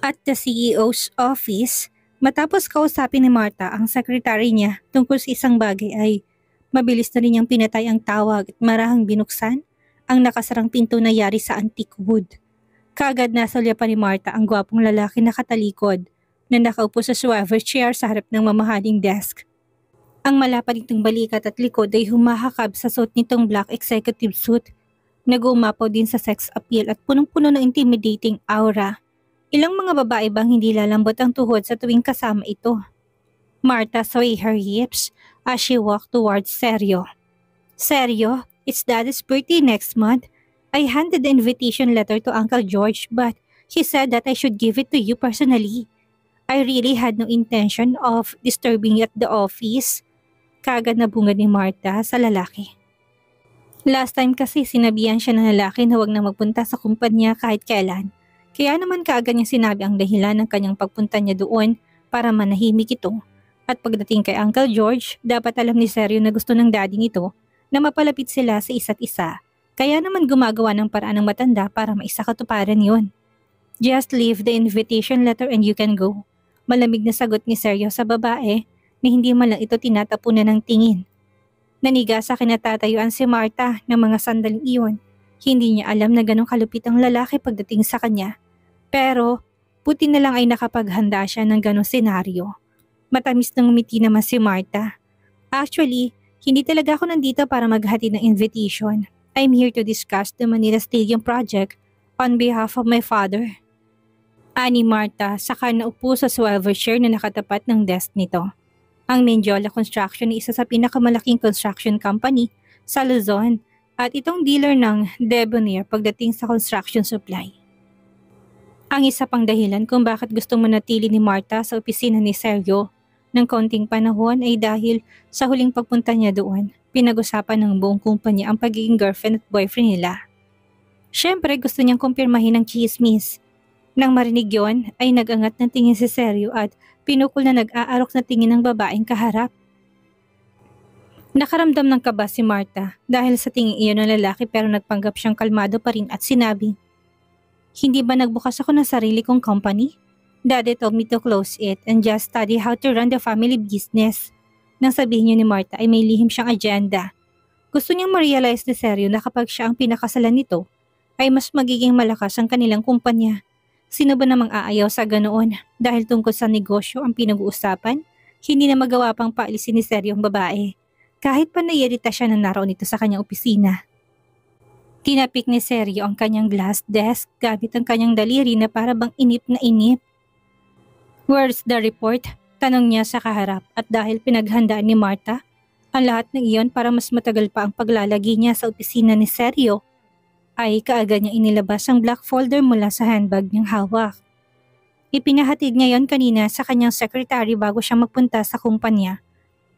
At the CEO's office, matapos kausapin ni Martha ang sekretary niya tungkol sa isang bagay ay mabilis na rin niyang pinatay ang tawag at marahang binuksan ang nakasarang pinto na yari sa antique wood. Kaagad nasalya pa ni Martha ang gwapong lalaki na katalikod na nakaupo sa suave chair sa harap ng mamahaling desk. Ang malapad nitong balikat at likod ay humahakab sa suot nitong black executive suit na gumapaw din sa sex appeal at punong-puno ng intimidating aura. Ilang mga babae bang hindi lalambot ang tuhod sa tuwing kasama ito? Martha swayed her hips as she walked towards Sergio. Sergio, it's Daddy's birthday next month. I handed the invitation letter to Uncle George but he said that I should give it to you personally. I really had no intention of disturbing you at the office. Kaagad na bungad ni Martha sa lalaki. Last time kasi sinabihan siya ng lalaki na huwag na magpunta sa kumpanya kahit kailan. Kaya naman kaagad niya sinabi ang dahilan ng kanyang pagpunta niya doon para manahimik ito. At pagdating kay Uncle George, dapat alam ni Sergio na gusto ng daddy nito na mapalapit sila sa isa't isa. Kaya naman gumagawa ng paraan ng matanda para maisakatuparan yon. Just leave the invitation letter and you can go. Malamig na sagot ni Sergio sa babae na hindi man lang ito tinatapunan ng tingin. Naniga sa kinatatayuan si Martha ng mga sandaling iyon. Hindi niya alam na ganong kalupit ang lalaki pagdating sa kanya. Pero, buti na lang ay nakapaghanda siya ng ganong senaryo. Matamis ng ngumiti naman si Martha. Actually, hindi talaga ako nandito para maghatid ng invitation. I'm here to discuss the Manila Stadium project on behalf of my father. Ani Martha saka naupo sa swivel chair na nakatapat ng desk nito. Ang Mendiola Construction ay isa sa pinakamalaking construction company sa Luzon at itong dealer ng Debonair pagdating sa construction supply. Ang isa pang dahilan kung bakit gustong manatili ni Martha sa opisina ni Sergio ng konting panahon ay dahil sa huling pagpunta niya doon, pinag-usapan ng buong kumpanya ang pagiging girlfriend at boyfriend nila. Siyempre gusto niyang kumpirmahin ang chismis. Nang marinig yon ay nag-angat ng tingin si Sergio at pinukol na nag-aalok na tingin ng babaeng kaharap. Nakaramdam ng kaba si Martha dahil sa tingin iyon ng lalaki pero nagpanggap siyang kalmado pa rin at sinabi, "Hindi ba nagbukas ako ng sarili kong company? Daddy told me to close it and just study how to run the family business." Nang sabihin niyo ni Martha ay may lihim siyang agenda. Gusto niyang ma-realize ni Sergio na kapag siya ang pinakasalan nito, ay mas magiging malakas ang kanilang kumpanya. Sino ba namang aayaw sa ganoon dahil tungkol sa negosyo ang pinag-uusapan? Hindi na magawa pang paalisin ni Sergio ang babae. Kahit pa naiirita siya na naroon ito sa kanyang opisina. Tinapik ni Sergio ang kanyang glass desk gamit ang kanyang daliri na para bang inip na inip. "Where's the report?" Tanong niya sa kaharap at dahil pinaghandaan ni Martha, ang lahat ng iyon para mas matagal pa ang paglalagi niya sa opisina ni Sergio, ay kaagad niya inilabas ang black folder mula sa handbag niyang hawak. Ipinahatid niya yon kanina sa kanyang secretary bago siya magpunta sa kumpanya.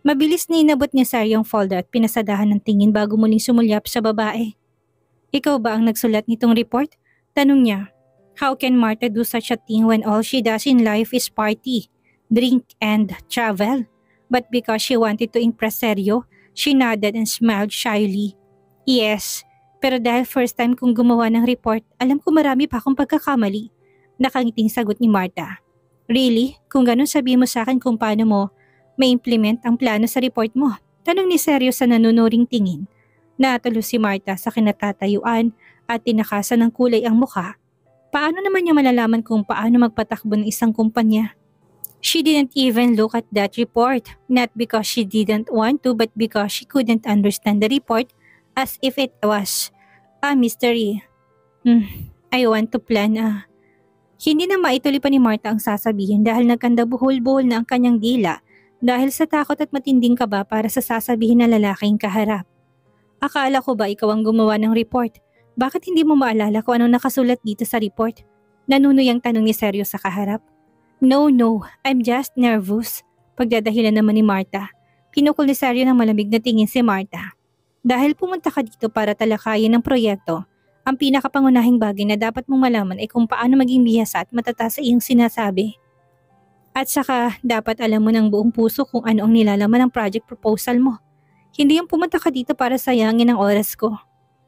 Mabilis na inabot ni Sergio ang folder at pinasadahan ng tingin bago muling sumulyap sa babae. "Ikaw ba ang nagsulat nitong report?" Tanong niya. How can Martha do such a thing when all she does in life is party, drink, and travel? But because she wanted to impress Sergio, she nodded and smiled shyly. "Yes, pero dahil first time kong gumawa ng report, alam ko marami pa akong pagkakamali." Nakangiting sagot ni Martha. "Really? Kung ganun sabihin mo sa akin kung paano mo may implement ang plano sa report mo?" Tanong ni Sergio sa nanunuring tingin. Natulo si Martha sa kinatatayuan at tinakasan ng kulay ang mukha. Paano naman niya malalaman kung paano magpatakbo ng isang kumpanya? She didn't even look at that report, not because she didn't want to but because she couldn't understand the report as if it was a mystery. I want to plan Hindi na maituloy pa ni Martha ang sasabihin dahil nagkanda buhol-buhol na ang kanyang dila dahil sa takot at matinding kaba para sa sasabihin ng lalaking kaharap. "Akala ko ba ikaw ang gumawa ng report? Bakit hindi mo maalala kung anong nakasulat dito sa report?" Nanunuyang tanong ni Sergio sa kaharap. No, I'm just nervous." Pagdadahilan naman ni Martha. Pinukol ni Sergio ng malamig na tingin si Martha. "Dahil pumunta ka dito para talakayin ng proyekto, ang pinakapangunahing bagay na dapat mong malaman ay kung paano maging bihasa at matata sa iyong sinasabi. At saka dapat alam mo ng buong puso kung ano ang nilalaman ng project proposal mo. Hindi yung pumunta ka dito para sayangin ang oras ko.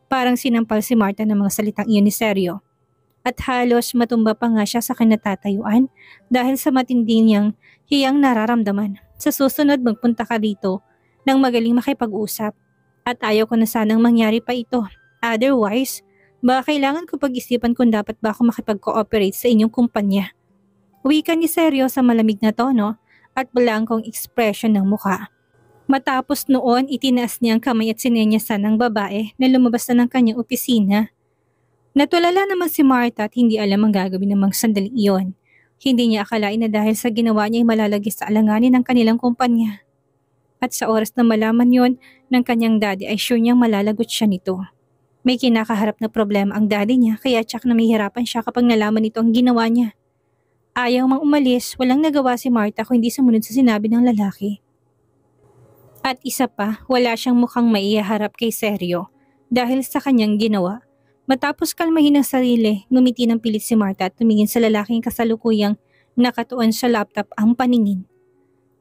Parang sinampal si Marta ng mga salitang iyon ni Sergio. At halos matumba pa nga siya sa kinatatayuan dahil sa matindi niyang hiyang nararamdaman. Sa susunod magpunta ka dito nang magaling makipag-usap. At ayaw ko na sanang mangyari pa ito. Otherwise, baka kailangan ko pag-isipan kung dapat ba ako makipag-cooperate sa inyong kumpanya. Wika ni Sergio sa malamig na tono at blangkong ekspresyon ng mukha. Matapos noon, itinaas niya ang kamay at sinenyasan ng babae na lumabas na ng kanyang opisina. Natulala naman si Marta at hindi alam ang gagawin ng mga sandaling iyon. Hindi niya akalain na dahil sa ginawa niya ay malalagay sa alanganin ng kanilang kumpanya. At sa oras na malaman yon ng kanyang daddy ay sure niyang malalagot siya nito. May kinakaharap na problema ang daddy niya kaya tsak na mahihirapan siya kapag nalaman nito ang ginawa niya. Ayaw mang umalis, walang nagawa si Marta kung hindi sumunod sa sinabi ng lalaki. At isa pa, wala siyang mukhang maiharap kay Sergio dahil sa kanyang ginawa. Matapos kalmahin ang sarili, ngumiti ng pilit si Marta at tumingin sa lalaking kasalukuyang nakatuon sa laptop ang paningin.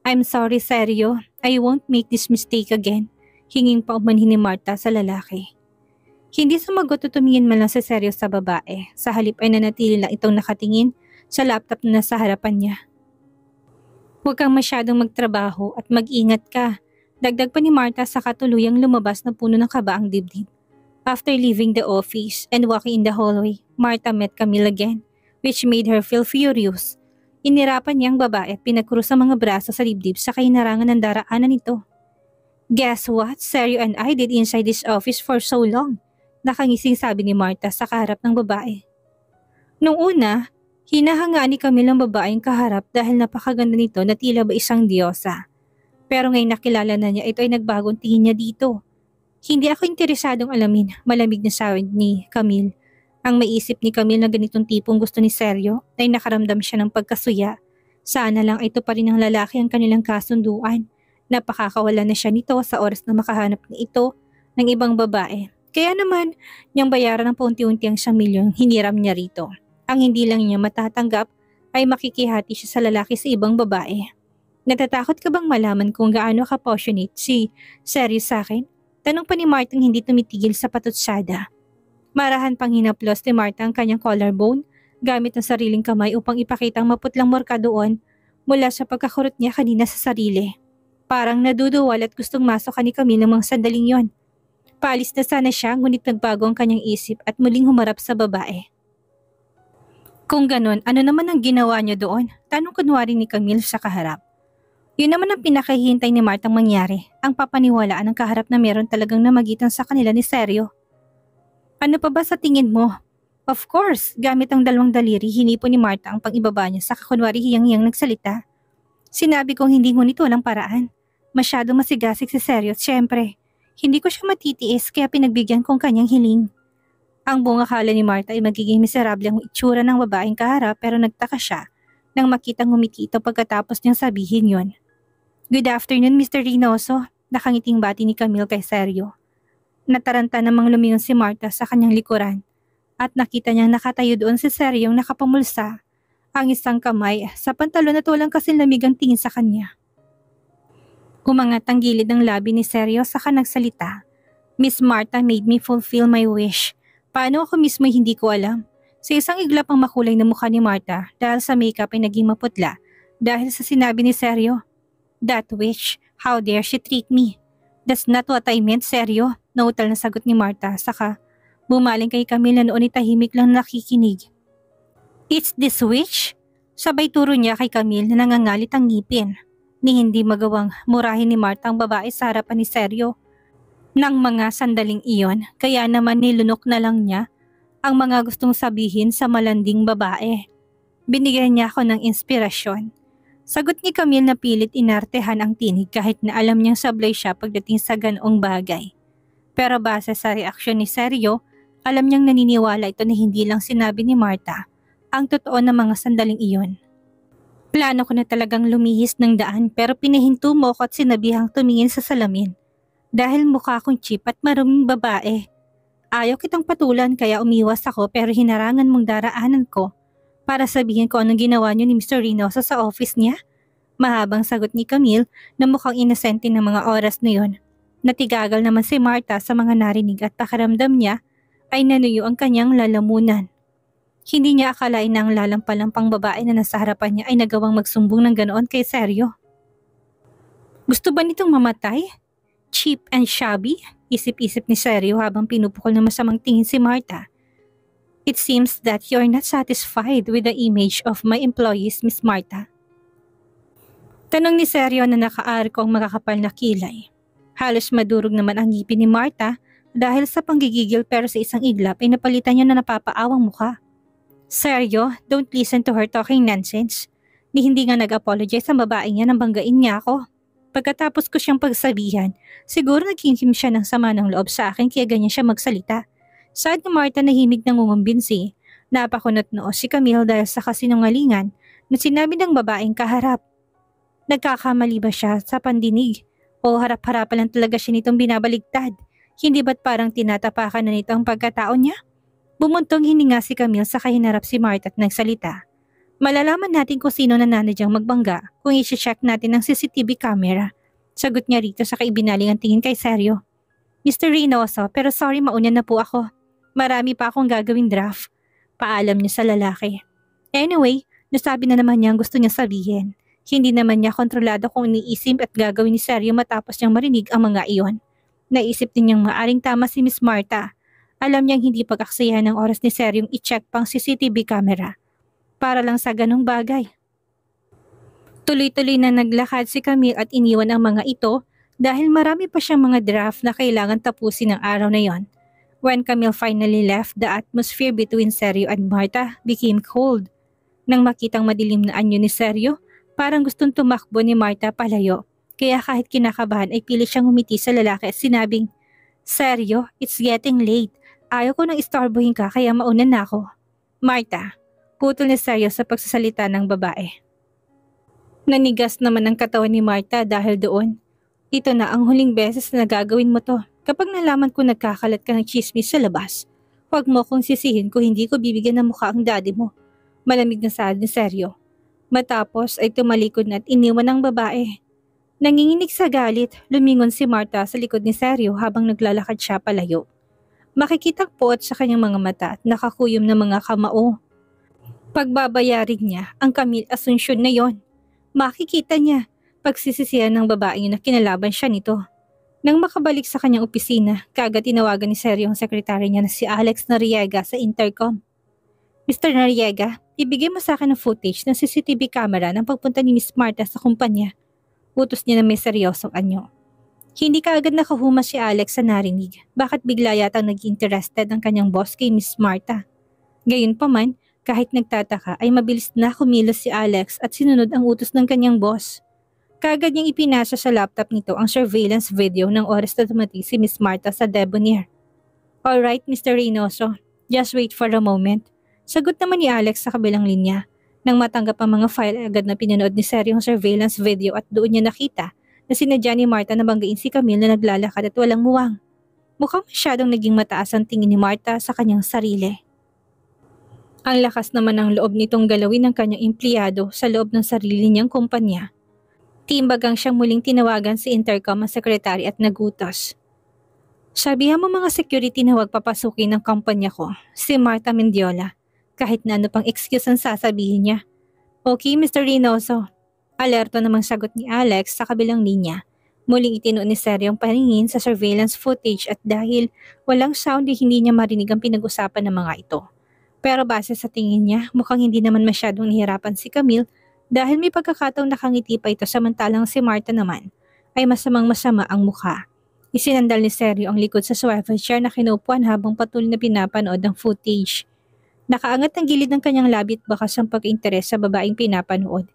I'm sorry Sergio, I won't make this mistake again. Hinging pa umanhin ni Marta sa lalaki. Hindi sumagot o tumingin man lang si Sergio sa babae. Sa halip ay nanatili lang itong nakatingin sa laptop na nasa harapan niya. Huwag kang masyadong magtrabaho at mag-ingat ka. Dagdag pa ni Marta sa katuluyang lumabas na puno ng kaba ang dibdib. After leaving the office and walking in the hallway, Marta met Camille again, which made her feel furious. Inirapan niya ang babae at pinagkrus ang mga braso sa dibdib sa kainarangan ng daraanan nito. Guess what Sergio and I did inside this office for so long? Nakangising sabi ni Marta sa kaharap ng babae. Nung una, hinahangaan ni Camille ang babaeng kaharap dahil napakaganda nito na tila ba isang diyosa. Pero ngayon nakilala na niya, ito ay nagbagong tingin niya dito. Hindi ako interesadong alamin, malamig na sabi ni Camille. Ang maisip ni Camille na ganitong tipong gusto ni Sergio ay nakaramdam siya ng pagkasuya. Sana lang ito pa rin ang lalaki ang kanilang kasunduan. Napakakawala na siya nito sa oras na makahanap na ito ng ibang babae. Kaya naman, niyang bayaran ng paunti-unti ang 1 milyong hiniram niya rito. Ang hindi lang niya matatanggap ay makikihati siya sa lalaki sa ibang babae. Natatakot ka bang malaman kung gaano ka-passionate si Sergio sa akin? Tanong pa ni Martang hindi tumitigil sa patutsada. Marahan pang hinaplos ni Marta ang kanyang collarbone gamit ang sariling kamay upang ipakitang maputlang marka doon mula sa pagkakurot niya kanina sa sarili. Parang naduduwal at gustong masok ni Camille ng mga sandaling yon. Paalis na sana siya ngunit nagbago ang kanyang isip at muling humarap sa babae. Kung ganon, ano naman ang ginawa niyo doon? Tanong kunwari ni Camille sa kaharap. Yun naman ang pinakahihintay ni Martang mangyari, ang papaniwalaan ng kaharap na meron talagang namagitan sa kanila ni Sergio. Ano pa ba sa tingin mo? Of course, gamit ang 2 daliri, hinipo ni Marta ang pang-ibaba niya sa kunwari hiyang-hiyang nagsalita. Sinabi kong hindi ngunit walang paraan. Masyado masigasig si Sergio at syempre, hindi ko siya matitiis kaya pinagbigyan kong kanyang hiling. Ang buong akala ni Marta ay magiging miserable ang itsura ng babaeng kaharap pero nagtaka siya nang makitang ngumiti ito pagkatapos niyang sabihin yon. Good afternoon, Mr. Reynoso, nakangiting bati ni Camille kay Sergio. Nataranta namang lumingon si Marta sa kanyang likuran at nakita niyang nakatayo doon si Sergio nakapamulsa ang isang kamay sa pantalon at walang kasinlamigang tingin sa kanya. Umangat ang gilid ng labi ni Sergio saka nagsalita. Miss Marta made me fulfill my wish. Paano ako mismo hindi ko alam? Sa isang iglap ang makulay na mukha ni Marta dahil sa makeup ay naging maputla dahil sa sinabi ni Sergio. That witch, how dare she treat me? That's not what I meant, Sergio. Nautal na sagot ni Marta saka bumaling kay Camille na noon ay tahimik lang nakikinig. It's this witch? Sabay turo niya kay Camille na nangangalit ang ngipin. Ni hindi magawang murahin ni Marta ang babae sa harapan ni Sergio. Nang mga sandaling iyon, kaya naman nilunok na lang niya ang mga gustong sabihin sa malanding babae. Binigyan niya ako ng inspirasyon. Sagot ni Camille na pilit inartehan ang tinig kahit na alam niyang sablay siya pagdating sa ganoong bagay. Pero base sa reaksyon ni Sergio, alam niyang naniniwala ito na hindi lang sinabi ni Marta ang totoo na mga sandaling iyon. Plano ko na talagang lumihis ng daan pero pinahinto mo ko at sinabihang tumingin sa salamin. Dahil mukha akong cheap at maruming babae. Ayaw kitang patulan kaya umiwas ako pero hinarangan mong daraanan ko para sabihin ko anong ginawa niyo ni Mr. Reynoso sa office niya? Mahabang sagot ni Camille na mukhang inosente ng mga oras na yon. Natigagal naman si Marta sa mga narinig at pakiramdam niya ay nanuyo ang kanyang lalamunan. Hindi niya akalain na ang lalampalampang babae na nasa harapan niya ay nagawang magsumbong ng ganoon kay Sergio. Gusto ba nitong mamatay? Cheap and shabby? Isip-isip ni Sergio habang pinupukol ng masamang tingin si Marta. It seems that you're not satisfied with the image of my employees, Miss Marta. Tanong ni Sergio na nakaarko ang makakapal na kilay. Halos madurog naman ang ngipin ni Marta dahil sa panggigigil pero sa isang iglap ay napalitan niya na napapaawang mukha. Sergio, don't listen to her talking nonsense. Ni hindi nga nag-apologize ang babae niya nang banggain niya ako. Pagkatapos ko siyang pagsabihan, siguro nagkimkim siya ng sama ng loob sa akin kaya ganyan siya magsalita. Saad ni Marta na himig ng umumbinsi, napakunot noo si Camille dahil sa kasinungalingan na sinabi ng babaeng kaharap. Nagkakamali ba siya sa pandinig? O harap-harapan lang talaga siya nitong binabaligtad? Hindi ba't parang tinatapakan na nito ang pagkatao niya? Bumuntong hininga si Camille sa kahinarap si Marta at nagsalita. Malalaman natin kung sino nananadyang magbangga kung isi-check natin ang CCTV camera. Sagot niya rito sa kaibinaling ang tingin kay Sergio. Mr. Reynoso, pero sorry mauna na po ako. Marami pa akong gagawing draft. Paalam niya sa lalaki. Anyway, nasabi na naman niya ang gusto niya sabihin. Hindi naman niya kontrolado kung iniisip at gagawin ni Sergio matapos niyang marinig ang mga iyon. Naisip din niyang maaring tama si Miss Marta. Alam niyang hindi pag-aksayahan ng oras ni Sergio i-check pang CCTV camera. Para lang sa ganong bagay. Tuloy-tuloy na naglakad si Camille at iniwan ang mga ito dahil marami pa siyang mga draft na kailangan tapusin ng araw na yon. When Camille finally left, the atmosphere between Sergio and Marta became cold. Nang makitang madilim na anyo ni Sergio, parang gustong tumakbo ni Marta palayo. Kaya kahit kinakabahan ay pilit siyang umiti sa lalaki at sinabing, Sergio, it's getting late. Ayaw ko nang istorbohin ka kaya mauna na ako. Marta, putol ni Sergio sa pagsasalita ng babae. Nanigas naman ang katawan ni Marta dahil doon. Ito na ang huling beses na nagagawin mo to. Kapag nalaman ko nagkakalat ka ng chismis sa labas, huwag mo kong sisihin kung hindi ko bibigyan ng mukha ang daddy mo. Malamig na saad ni Sergio. Matapos ay tumalikod na at iniwan ng babae. Nanginginig sa galit, lumingon si Marta sa likod ni Sergio habang naglalakad siya palayo. Makikitang puot sa kanyang mga mata at nakakuyom na mga kamao. Pagbabayarin niya ang Camille Asuncion na yon. Makikita niya pagsisisihan ng babae na kinalaban siya nito. Nang makabalik sa kanyang opisina, kaagad tinawagan ni Sergio ang sekretary niya na si Alex Noriega sa intercom. Mr. Noriega, ibigay mo sa akin ang footage ng CCTV camera ng pagpunta ni Miss Marta sa kumpanya. Utos niya na may seryosong anyo. Hindi kaagad nakahumas si Alex sa narinig. Bakit bigla yatang naging interested ang kanyang boss kay Miss Marta? Gayunpaman, kahit nagtataka ay mabilis na kumilos si Alex at sinunod ang utos ng kanyang boss. Kaagad niyang ipinasa sa laptop nito ang surveillance video ng oras na dumating si Miss Marta sa Debonair. Alright, Mr. Reynoso. Just wait for a moment. Sagot naman ni Alex sa kabilang linya. Nang matanggap ang mga file, agad na pinanood ni Sergio ang surveillance video at doon niya nakita na sinadya ni Marta na banggain si Camille na naglalakad at walang muwang. Mukhang masyadong naging mataas ang tingin ni Marta sa kanyang sarili. Ang lakas naman ng loob nitong galawin ng kanyang empleyado sa loob ng sarili niyang kumpanya. Timbagang siyang muling tinawagan si intercom ang sekretary at nagutos. Sabihan mo mga security na huwag papasukin ng kumpanya ko, si Marta Mendiola. Kahit na ano pang excuse ang sasabihin niya. Okay, Mr. Reynoso. Alerto namang sagot ni Alex sa kabilang linya. Muling itinuon ni Sergio ang paningin sa surveillance footage at dahil walang sound hindi niya marinig ang pinag-usapan ng mga ito. Pero base sa tingin niya, mukhang hindi naman masyadong nahirapan si Camille dahil may pagkakataong nakangiti pa ito samantalang si Marta naman ay masamang-masama ang mukha. Isinandal ni Sergio ang likod sa swivel chair na kinupuan habang patuloy na pinapanood ang footage. Nakaangat ang gilid ng kanyang labi at bakas ang pag-interes sa babaeng pinapanood.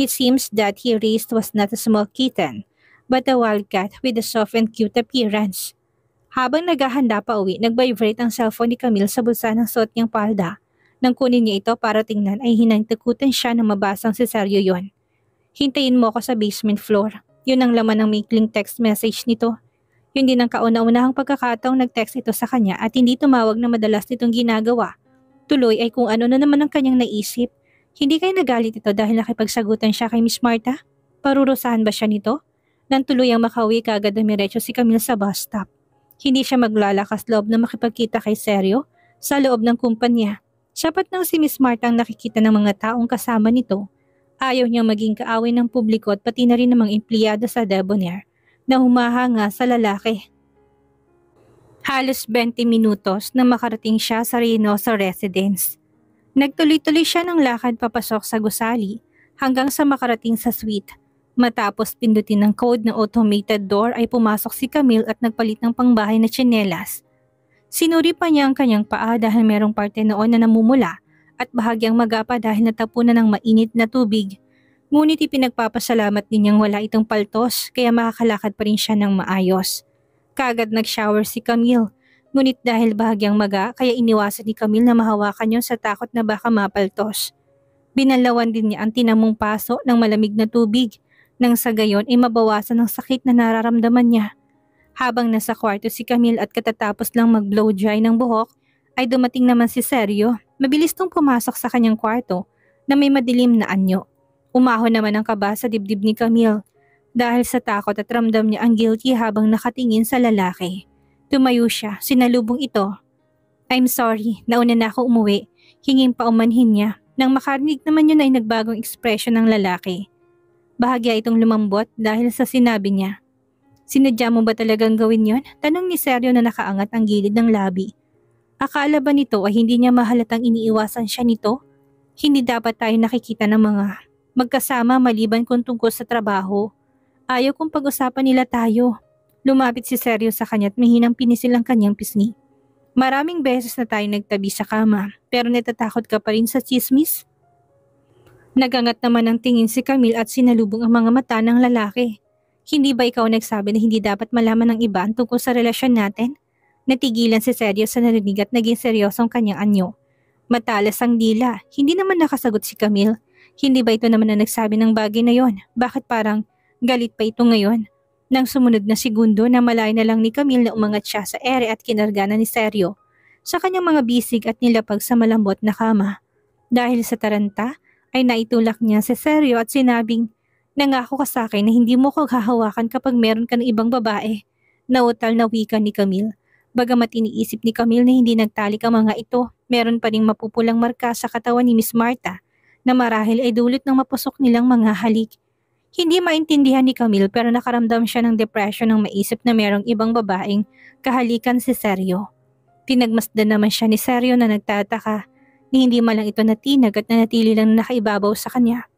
It seems that he raised was not a small kitten, but a wildcat with a soft and cute appearance. Habang naghahanda pa uwi, nag-vibrate ang cellphone ni Camille sa bulsa ng suot niyang palda. Nang kunin niya ito para tingnan ay hinantakutan siya na mabasang si Sergio yon. Hintayin mo ako sa basement floor. Yun ang laman ng maikling text message nito. Yun din ang kauna-unahang pagkakataong nag-text ito sa kanya at hindi tumawag na madalas nitong ginagawa. Tuloy ay kung ano na naman ang kanyang naisip. Hindi kayo nagalit ito dahil nakipagsagutan siya kay Miss Marta? Parurusahan ba siya nito? Nang tuluyang makauwi kaagad na miretso si Camille sa bus stop. Hindi siya maglalakas loob na makipagkita kay Seryo sa loob ng kumpanya. Sapat nang si Miss Marta ang nakikita ng mga taong kasama nito. Ayaw niyang maging kaaway ng publiko at pati na rin ng mga empleyado sa Debonair na humahanga sa lalaki. Halos 20 minutos na makarating siya sa Reynosa residence. Nagtuloy-tuloy siya ng lakad papasok sa gusali hanggang sa makarating sa suite. Matapos pindutin ng code ng automated door ay pumasok si Camille at nagpalit ng pangbahay na tsinelas. Sinuri pa niya ang kanyang paa dahil merong parte noon na namumula at bahagyang magapa dahil natapunan ng mainit na tubig. Ngunit ipinagpapasalamat din niyang wala itong paltos kaya makakalakad pa rin siya ng maayos. Kaagad nag-shower si Camille. Ngunit dahil bahagyang maga kaya iniwasan ni Camille na mahawakan yun sa takot na baka mapaltos. Binalawan din niya ang tinamong paso ng malamig na tubig nang sa gayon ay mabawasan ang sakit na nararamdaman niya. Habang nasa kwarto si Camille at katatapos lang mag-blow dry ng buhok ay dumating naman si Seryo. Mabilis tong pumasok sa kanyang kwarto na may madilim na anyo. Umahon naman ang kaba sa dibdib ni Camille dahil sa takot at ramdam niya ang guilty habang nakatingin sa lalaki. Tumayo siya, sinalubong ito. I'm sorry, nauna na ako umuwi. Hinging paumanhin niya. Nang makarinig naman yun ay nagbagong ekspresyon ng lalaki. Bahagya itong lumambot dahil sa sinabi niya. Sinadya mo ba talagang gawin yon? Tanong ni Seryo na nakaangat ang gilid ng labi. Akala ba nito ay hindi niya mahalatang iniiwasan siya nito? Hindi dapat tayo nakikita ng mga magkasama maliban kung tungkol sa trabaho. Ayaw kong pag-usapan nila tayo. Lumapit si Seryo sa kanya at mahinang pinisil ang kanyang pisngi. Maraming beses na tayo nagtabi sa kama, pero natatakot ka pa rin sa chismis? Nagangat naman ang tingin si Camille at sinalubong ang mga mata ng lalaki. Hindi ba ikaw nagsabi na hindi dapat malaman ng iba tungkol sa relasyon natin? Natigilan si Seryo sa narinig at naging seryosong kanyang anyo. Matalas ang dila, hindi naman nakasagot si Camille. Hindi ba ito naman na nagsabi ng bagay na yon? Bakit parang galit pa ito ngayon? Nang sumunod na segundo na malay na lang ni Camille na umangat siya sa ere at kinarga na ni Seryo sa kanyang mga bisig at nilapag sa malambot na kama. Dahil sa taranta ay naitulak niya si Seryo at sinabing, nangako ka sa akin na hindi mo ko hahawakan kapag meron ka ng ibang babae. Nautal na wika ni Camille. Bagamat iniisip ni Camille na hindi nagtalik ang mga ito, meron pa ring mapupulang marka sa katawan ni Miss Marta na marahil ay dulot ng mapusok nilang mga halik. Hindi maintindihan ni Camille pero nakaramdam siya ng depression nang maisip na merong ibang babaeng kahalikan si Seryo. Tinagmasdan naman siya ni Seryo na nagtataka ni hindi man lang ito natinag at nanatili lang nakaibabaw sa kanya.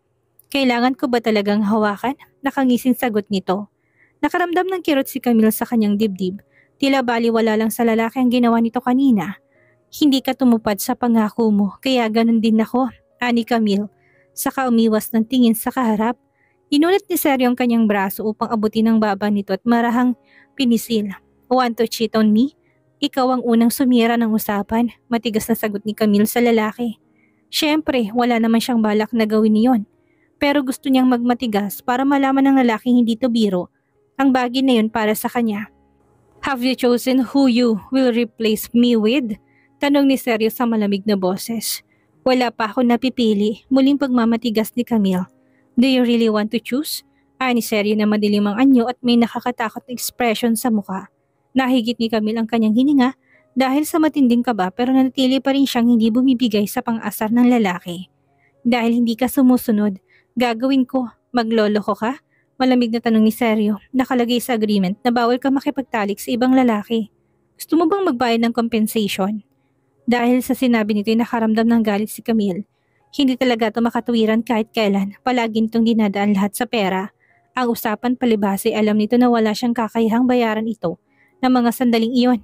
Kailangan ko ba talagang hawakan? Nakangising sagot nito. Nakaramdam ng kirot si Camille sa kanyang dibdib. Tila baliwala lang sa lalaki ang ginawa nito kanina. Hindi ka tumupad sa pangako mo kaya ganun din ako, ani Camille. Saka umiwas ng tingin sa kaharap. Inulit ni Seryo ang kanyang braso upang abutin ang baba nito at marahang pinisil. Want to cheat on me? Ikaw ang unang sumira ng usapan, matigas na sagot ni Camille sa lalaki. Siyempre, wala naman siyang balak na gawin niyon. Pero gusto niyang magmatigas para malaman ng lalaking hindi to biro ang bagay na yun para sa kanya. Have you chosen who you will replace me with? Tanong ni Seryo sa malamig na boses. Wala pa ako napipili, muling pagmamatigas ni Camille. Do you really want to choose? Ani Seryo na madilim ang anyo at may nakakatakot na expression sa mukha. Nahigit ni Camille ang kanyang hininga dahil sa matinding kaba pero nanatili pa rin siyang hindi bumibigay sa pang-asar ng lalaki. Dahil hindi ka sumusunod, gagawin ko, magloloko ka? Malamig na tanong ni Seryo, nakalagay sa agreement na bawal ka makipagtalik sa ibang lalaki. Gusto mo bang magbayad ng compensation? Dahil sa sinabi nito ay nakaramdam ng galit si Camille. Hindi talaga ito makatuwiran kahit kailan, palagi nitong dinadaan lahat sa pera. Ang usapan palibhas ay alam nito na wala siyang kakayahang bayaran ito ng mga sandaling iyon.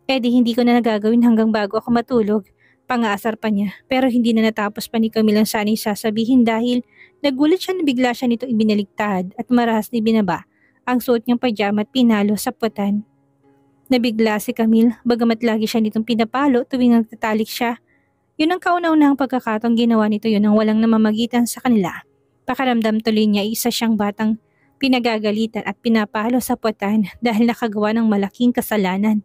Di hindi ko na nagagawin hanggang bago ako matulog. Pang-aasar pa niya pero hindi na natapos pa ni Camille ang sana'y sasabihin dahil nagulat siya na bigla siya nito ibinaligtad at marahas ni binaba ang suot niyang pajama at pinalo sa puwetan. Nabigla si Camille bagamat lagi siya nitong pinapalo tuwing nagtatalik siya. Yun ang kauna-unahang pagkakataong ginawa nito yun ang walang namamagitan sa kanila. Pakaramdam tuloy niya isa siyang batang pinagagalitan at pinapalo sa puwetan dahil nakagawa ng malaking kasalanan.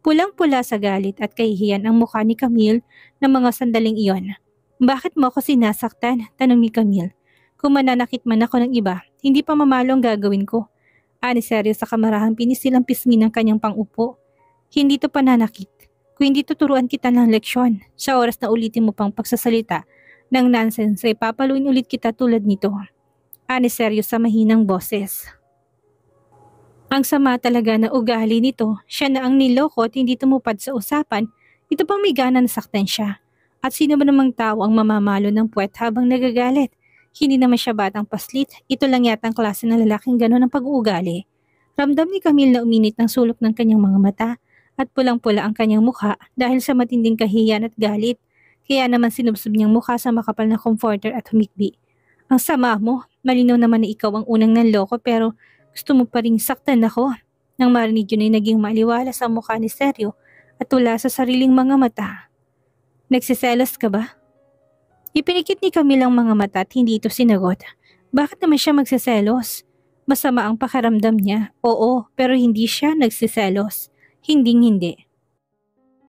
Pulang-pula sa galit at kahihiyan ang mukha ni Camille ng mga sandaling iyon. Bakit mo ako sinasaktan? Tanong ni Camille. Kung mananakit man ako ng iba, hindi pa mamalo ang gagawin ko. Ani seryo sa kamarahang pinisil ang pisngi ng kanyang pangupo. Hindi to pananakit. Kung hindi tuturuan kita ng leksyon, sa oras na ulitin mo pang pagsasalita ng nonsense ay papaluin ulit kita tulad nito. Ani seryo sa mahinang boses. Ang sama talaga na ugali nito, siya na ang niloko at hindi tumupad sa usapan, ito pang may gana na saktan siya. At sino ba namang tao ang mamamalo ng puwet habang nagagalit? Hindi naman siya batang paslit, ito lang yata ang klase ng lalaking gano'n ang pag-uugali. Ramdam ni Camille na uminit ng sulok ng kanyang mga mata at pulang-pula ang kanyang mukha dahil sa matinding kahiyan at galit. Kaya naman sinubsob niyang mukha sa makapal na comforter at humikbi. Ang sama mo, malinaw naman na ikaw ang unang nanloko pero gusto mo pa ring saktan ako. Nang marinig yun ay naging maliwala sa mukha ni Seryo at tula sa sariling mga mata. Nagsiselos ka ba? Ipinikit ni Camille ang mga mata at hindi ito sinagot. Bakit naman siya magsiselos? Masama ang pakaramdam niya. Oo, pero hindi siya nagsiselos. Hinding-hindi.